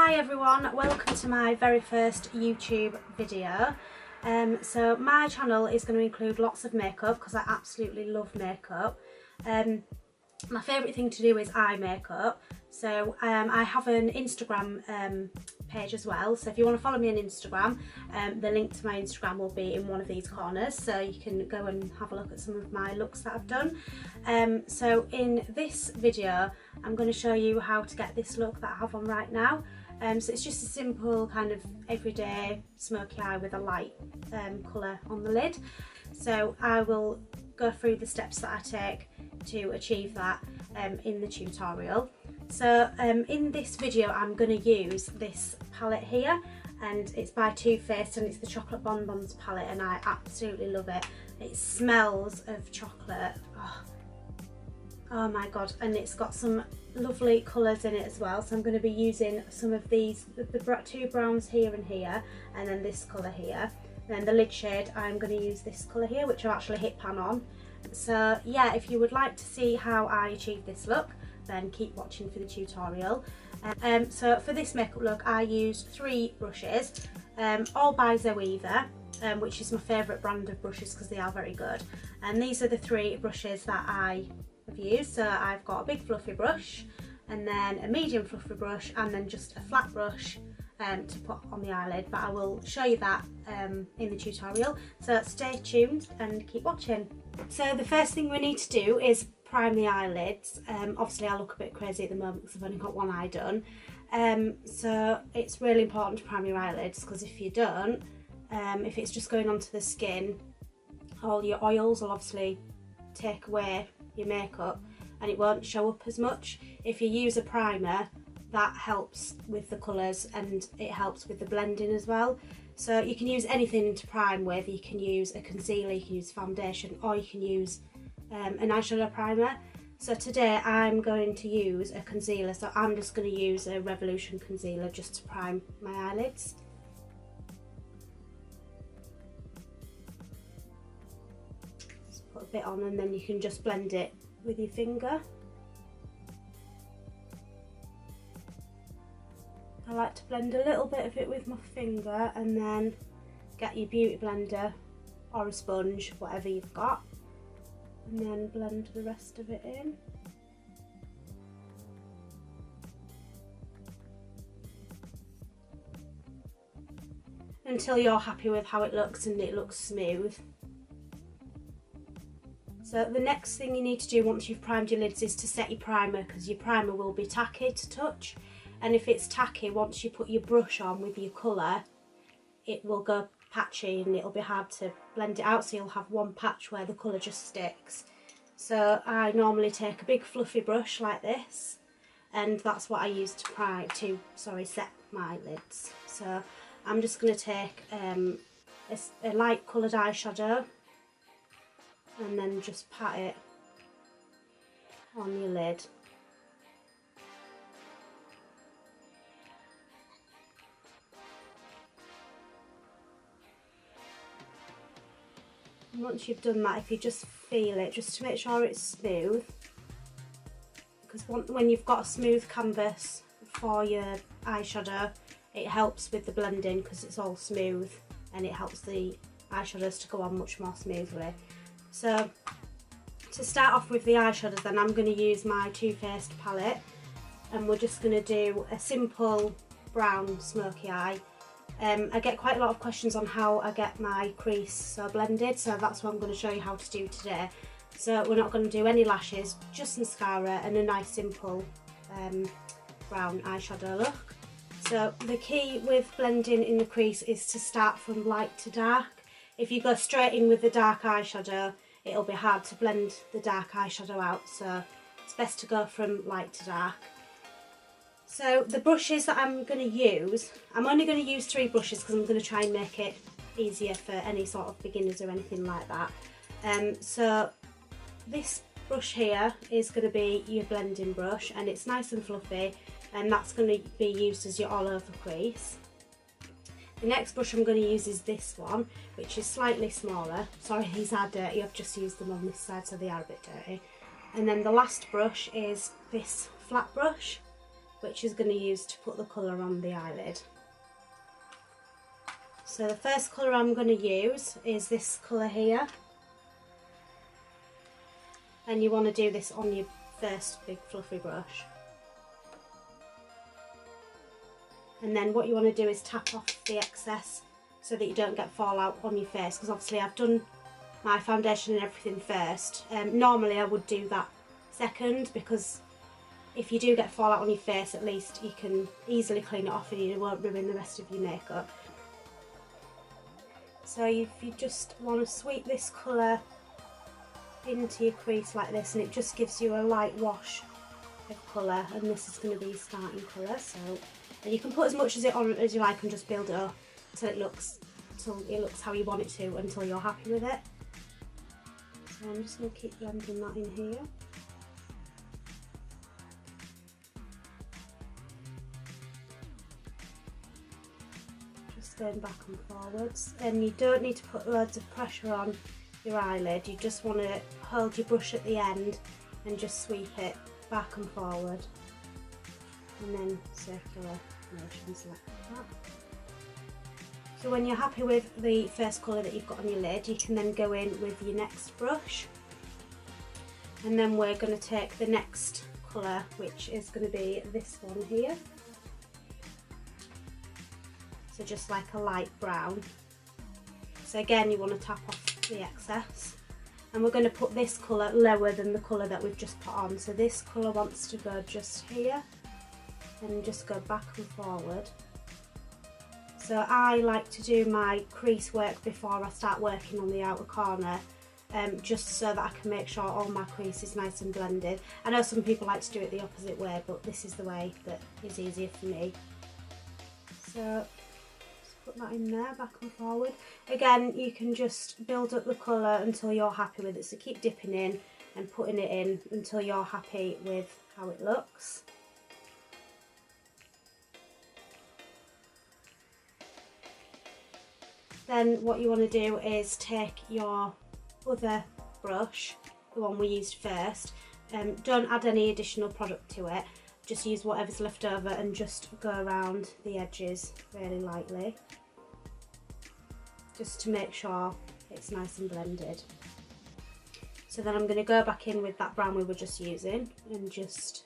Hi everyone, welcome to my very first YouTube video. So my channel is going to include lots of makeup because I absolutely love makeup. My favourite thing to do is eye makeup. So I have an Instagram page as well, so if you want to follow me on Instagram, the link to my Instagram will be in one of these corners, so you can go and have a look at some of my looks that I've done. So in this video I'm going to show you how to get this look that I have on right now. So it's just a simple kind of everyday smoky eye with a light colour on the lid. So I will go through the steps that I take to achieve that in the tutorial. So in this video I'm going to use this palette here, and it's by Too Faced and it's the Chocolate Bonbons palette, and I absolutely love it. It smells of chocolate. Oh my god, and it's got some lovely colours in it as well. So I'm going to be using some of these, the two browns here and here, and then this colour here. And then the lid shade, I'm going to use this colour here, which I've actually hit pan on. So yeah, if you would like to see how I achieve this look, then keep watching for the tutorial. So for this makeup look I used 3 brushes, all by Zoeva, which is my favourite brand of brushes because they are very good. And these are the 3 brushes that I have used. So I've got a big fluffy brush, and then a medium fluffy brush, and then just a flat brush to put on the eyelid, but I will show you that in the tutorial, so stay tuned and keep watching. So the first thing we need to do is prime the eyelids. Obviously I look a bit crazy at the moment because I've only got one eye done, so it's really important to prime your eyelids, because if you don't, if it's just going onto the skin, all your oils will obviously take away your makeup and it won't show up as much. If you use a primer, that helps with the colours and it helps with the blending as well. So you can use anything to prime with. You can use a concealer, you can use foundation, or you can use an eyeshadow primer. So today I'm going to use a concealer, so I'm just going to use a Revolution concealer just to prime my eyelids. Just put a bit on and then you can just blend it with your finger. I like to blend a little bit of it with my finger, and then get your beauty blender or a sponge, whatever you've got, and then blend the rest of it in. Until you're happy with how it looks and it looks smooth. So the next thing you need to do once you've primed your lids is to set your primer, because your primer will be tacky to touch. And if it's tacky, once you put your brush on with your colour, it will go patchy and it'll be hard to blend it out, so you'll have one patch where the colour just sticks. So I normally take a big fluffy brush like this, and that's what I use to set my lids. So I'm just going to take a light coloured eyeshadow and then just pat it on your lid. Once you've done that, if you just feel it, just to make sure it's smooth, because when you've got a smooth canvas for your eyeshadow, it helps with the blending because it's all smooth, and it helps the eyeshadows to go on much more smoothly. So to start off with the eyeshadows, then I'm going to use my Too Faced palette, and we're just going to do a simple brown smoky eye. I get quite a lot of questions on how I get my crease so blended, so that's what I'm going to show you how to do today. So we're not going to do any lashes, just mascara and a nice simple brown eyeshadow look. So the key with blending in the crease is to start from light to dark. If you go straight in with the dark eyeshadow, it'll be hard to blend the dark eyeshadow out, so it's best to go from light to dark. So the brushes that I'm going to use, I'm only going to use 3 brushes because I'm going to try and make it easier for any sort of beginners or anything like that. So this brush here is going to be your blending brush, and it's nice and fluffy, and that's going to be used as your all over crease. The next brush I'm going to use is this one, which is slightly smaller. Sorry, these are dirty, I've just used them on this side so they are a bit dirty. And then the last brush is this flat brush. which is going to use to put the colour on the eyelid. So the first colour I'm going to use is this colour here, and you want to do this on your first big fluffy brush. And then what you want to do is tap off the excess so that you don't get fallout on your face, because obviously I've done my foundation and everything first. Normally I would do that second, because if you do get fallout on your face, at least you can easily clean it off and you won't ruin the rest of your makeup. So if you just want to sweep this colour into your crease like this, and it just gives you a light wash of colour, and this is going to be your starting colour. So, and you can put as much as it on as you like and just build it up till it looks how you want it to, until you're happy with it. So I'm just going to keep blending that in here. Just going back and forwards, and you don't need to put loads of pressure on your eyelid. You just want to hold your brush at the end and just sweep it back and forward, and then circular motions like that. So when you're happy with the first colour that you've got on your lid, you can then go in with your next brush, and then we're going to take the next colour, which is going to be this one here. So just like a light brown. So again, you want to tap off the excess, and we're going to put this colour lower than the colour that we've just put on. So this colour wants to go just here, and just go back and forward. So I like to do my crease work before I start working on the outer corner, just so that I can make sure all my crease is nice and blended. I know some people like to do it the opposite way, but this is the way that is easier for me. So just put that in there, back and forward. Again, you can just build up the colour until you're happy with it, so keep dipping in and putting it in until you're happy with how it looks. Then what you want to do is take your other brush, the one we used first, don't add any additional product to it, just use whatever's left over and just go around the edges really lightly, just to make sure it's nice and blended. So then I'm going to go back in with that brown we were just using and just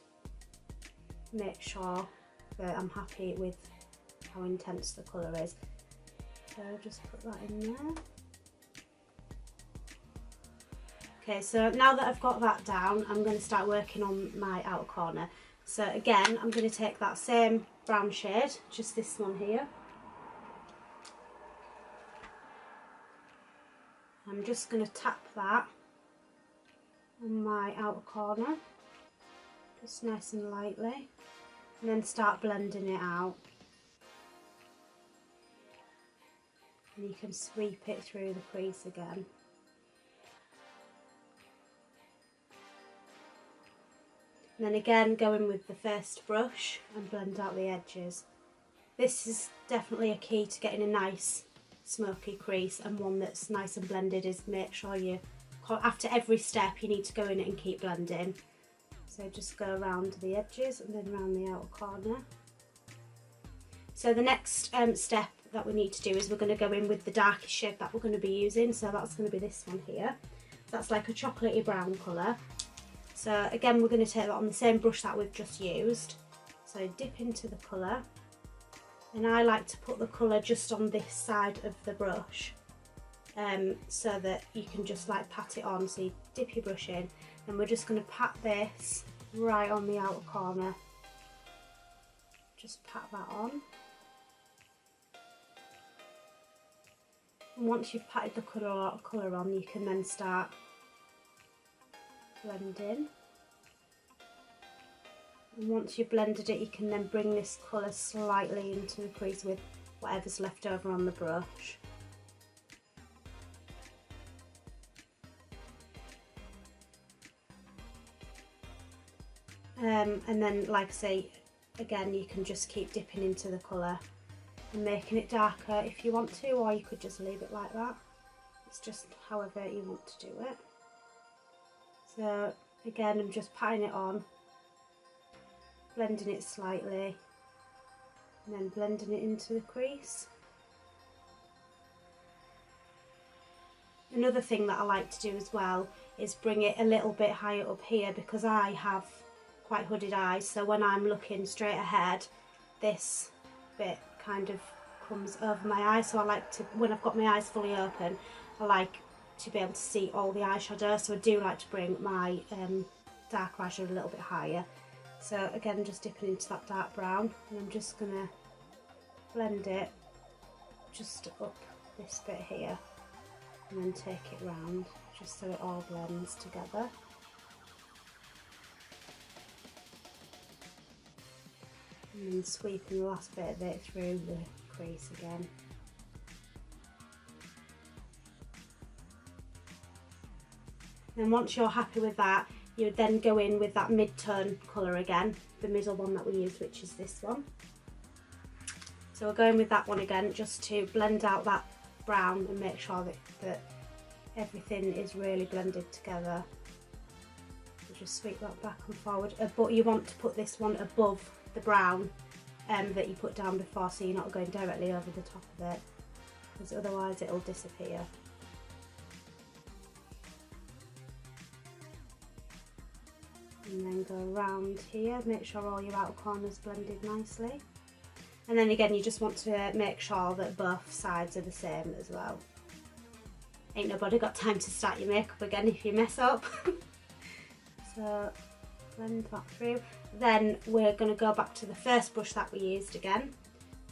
make sure that I'm happy with how intense the colour is. So just put that in there. Okay, so now that I've got that down, I'm going to start working on my outer corner. So again, I'm going to take that same brown shade, just this one here. I'm just going to tap that on my outer corner, just nice and lightly, and then start blending it out. And you can sweep it through the crease again. And then again, go in with the first brush and blend out the edges. This is definitely a key to getting a nice smoky crease, and one that's nice and blended is make sure you, after every step, you need to go in and keep blending. So just go around the edges and then around the outer corner. So the next step that we need to do is we're going to go in with the darkest shade that we're going to be using. So that's going to be this one here. That's like a chocolatey brown colour. So again, we're going to take that on the same brush that we've just used. So dip into the colour, and I like to put the colour just on this side of the brush, so that you can just like pat it on. So you dip your brush in, and we're just going to pat this right on the outer corner. Just pat that on. And once you've patted the colour on, you can then start blending. And once you've blended it, you can then bring this colour slightly into the crease with whatever's left over on the brush. And then, like I say, again, you can just keep dipping into the colour and making it darker if you want to, or you could just leave it like that. It's just however you want to do it. So again, I'm just patting it on blending it slightly and then blending it into the crease. Another thing that I like to do as well is bring it a little bit higher up here, because I have quite hooded eyes, so when I'm looking straight ahead this bit kind of comes over my eyes, so I like to, when I've got my eyes fully open, I like to be able to see all the eyeshadow, so I do like to bring my dark eyeshadow a little bit higher. So again, just dipping into that dark brown, and I'm just going to blend it just up this bit here and then take it round just so it all blends together. And then sweeping the last bit of it through the crease again. And once you're happy with that, you would then go in with that mid-tone colour again, the middle one that we used, which is this one. So we're going with that one again just to blend out that brown and make sure that everything is really blended together. So just sweep that back and forward, but you want to put this one above the brown that you put down before, so you're not going directly over the top of it, because otherwise it'll disappear. And then go around here, make sure all your outer corners blended nicely. And then again, you just want to make sure that both sides are the same as well. Ain't nobody got time to start your makeup again if you mess up. So blend that through. Then we're going to go back to the first brush that we used again,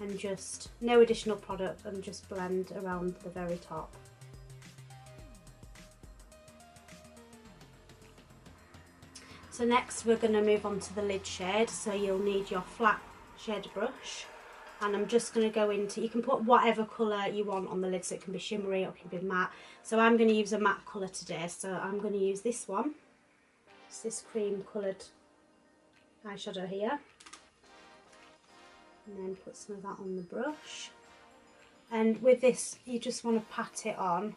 and just no additional product, and just blend around the very top. So next we're going to move on to the lid shade, so you'll need your flat shade brush, and I'm just going to go into, you can put whatever colour you want on the lid, so it can be shimmery or it can be matte. So I'm going to use a matte colour today, so I'm going to use this one. It's this cream coloured eyeshadow here, and then put some of that on the brush. And with this, you just want to pat it on.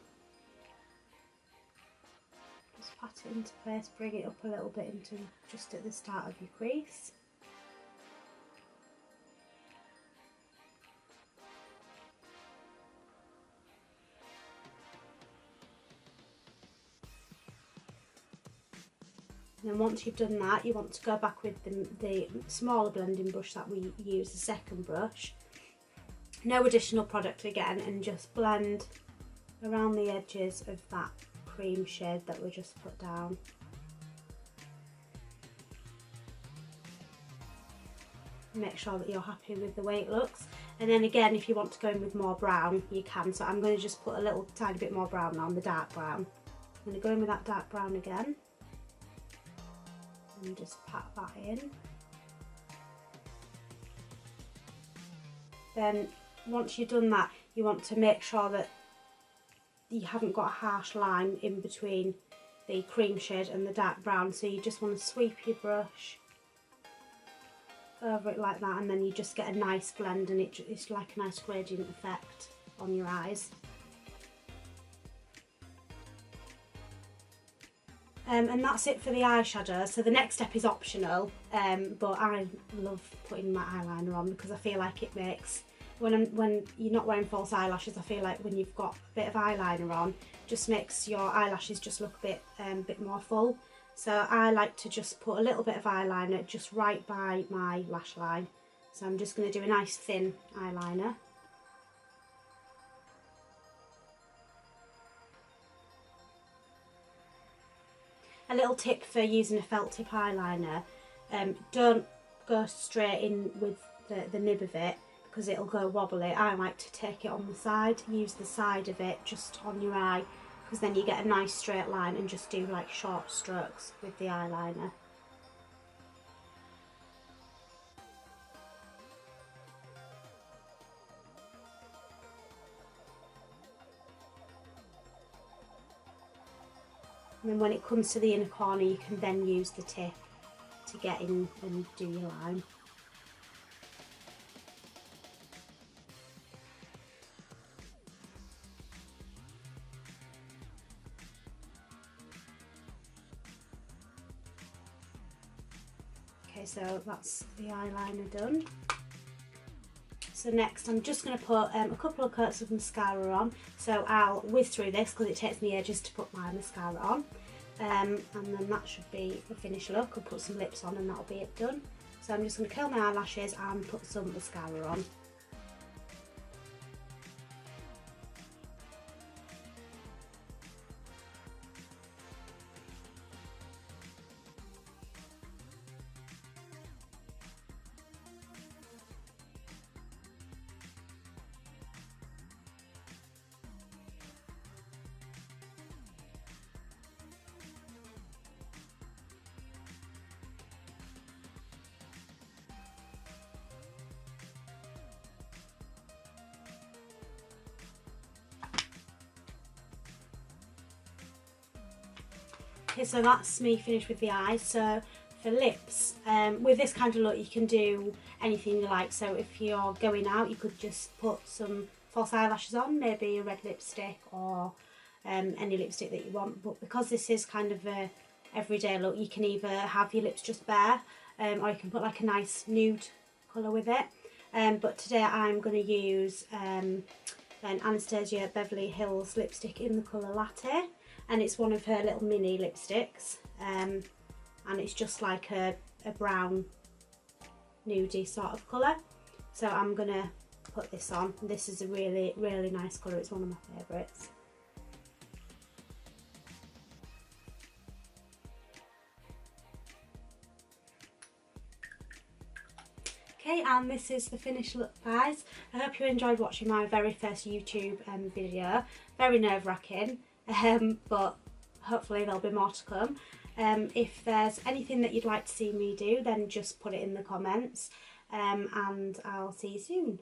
Just pat it into place, bring it up a little bit into just at the start of your crease. And then once you've done that, you want to go back with the smaller blending brush that we used, the second brush. No additional product again, and just blend around the edges of that cream shade that we just put down. Make sure that you're happy with the way it looks. And then again, if you want to go in with more brown, you can. So I'm going to just put a little tiny bit more brown on, the dark brown. I'm going to go in with that dark brown again. And just pat that in. Then once you've done that, you want to make sure that you haven't got a harsh line in between the cream shade and the dark brown, so you just want to sweep your brush over it like that, and then you just get a nice blend, and it's like a nice gradient effect on your eyes. And that's it for the eyeshadow. So the next step is optional, but I love putting my eyeliner on, because I feel like it makes, when you're not wearing false eyelashes, I feel like when you've got a bit of eyeliner on, just makes your eyelashes just look a bit more full. So I like to just put a little bit of eyeliner just right by my lash line. So I'm just going to do a nice thin eyeliner. A little tip for using a felt tip eyeliner, don't go straight in with the nib of it, because it'll go wobbly. I like to take it on the side, use the side of it just on your eye, because then you get a nice straight line, and just do like short strokes with the eyeliner. And then when it comes to the inner corner, you can then use the tip to get in and do your line. Okay, Okay, so that's the eyeliner done. So next I'm just going to put a couple of coats of mascara on. So I'll whiz through this because it takes me ages to put my mascara on. And then that should be the finished look. I'll put some lips on and that'll be it done. So I'm just going to curl my eyelashes and put some mascara on. Okay, so that's me finished with the eyes. So for lips, with this kind of look you can do anything you like. So if you're going out you could just put some false eyelashes on, maybe a red lipstick or any lipstick that you want. But because this is kind of a everyday look, you can either have your lips just bare or you can put like a nice nude colour with it. But today I'm going to use an Anastasia Beverly Hills lipstick in the colour Latte. And it's one of her little mini lipsticks, and it's just like a brown nudie sort of colour. So I'm gonna put this on. This is a really nice colour, it's one of my favourites. Okay, and this is the finished look, guys. I hope you enjoyed watching my very first YouTube video. Very nerve-wracking. But hopefully there'll be more to come. If there's anything that you'd like to see me do, then just put it in the comments, and I'll see you soon.